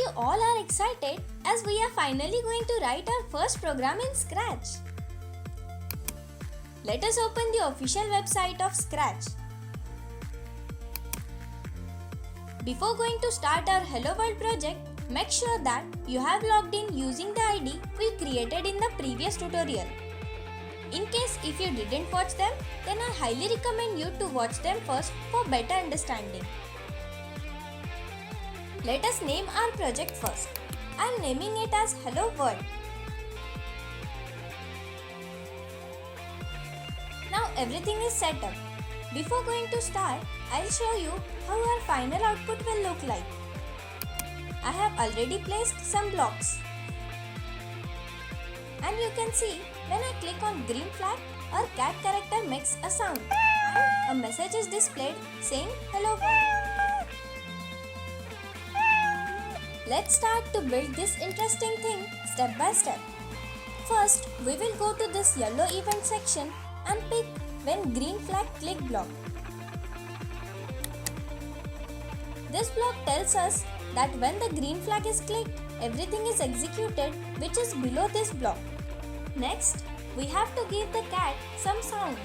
you all are excited as we are finally going to write our first program in Scratch. Let us open the official website of Scratch. Before going to start our Hello World project, make sure that you have logged in using the ID we created in the previous tutorial. In case if you didn't watch them, then I highly recommend you to watch them first for better understanding. Let us name our project first. I am naming it as Hello World. Now everything is set up. Before going to start, I'll show you how our final output will look like. I have already placed some blocks. And you can see when I click on green flag, our cat character makes a sound and a message is displayed saying Hello World. Let's start to build this interesting thing step by step. First, we will go to this yellow event section and pick when green flag click block. This block tells us that when the green flag is clicked, everything is executed which is below this block. Next, we have to give the cat some sound.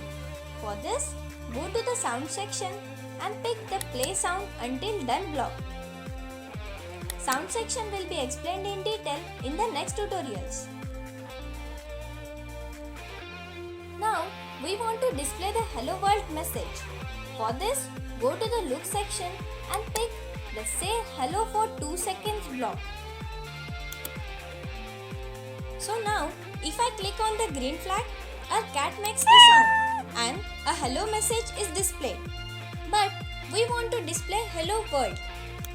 For this, go to the sound section and pick the play sound until done block. Sound section will be explained in detail in the next tutorials. Now, we want to display the Hello World message. For this, go to the look section and pick the say hello for 2 seconds block. So now, if I click on the green flag, our cat makes the sound and a hello message is displayed. But we want to display Hello World.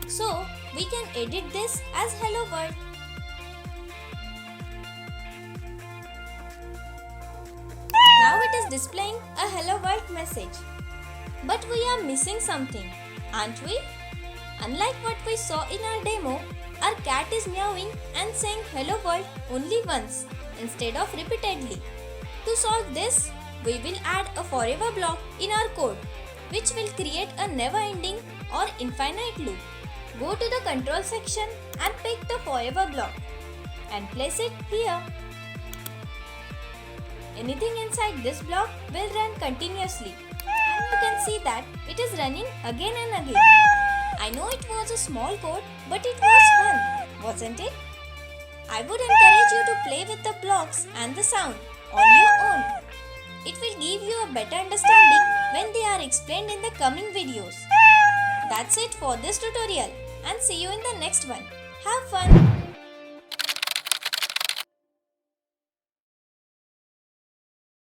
So, we can edit this as Hello World. Now it is displaying a Hello World message. But we are missing something, aren't we? Unlike what we saw in our demo, our cat is meowing and saying Hello World only once instead of repeatedly. To solve this, we will add a forever block in our code, which will create a never-ending or infinite loop. Go to the control section and pick the forever block and place it here. Anything inside this block will run continuously, and you can see that it is running again and again. I know it was a small code, but it was fun, wasn't it? I would encourage you to play with the blocks and the sound on your own. It will give you a better understanding when they are explained in the coming videos. That's it for this tutorial, and see you in the next one. Have fun!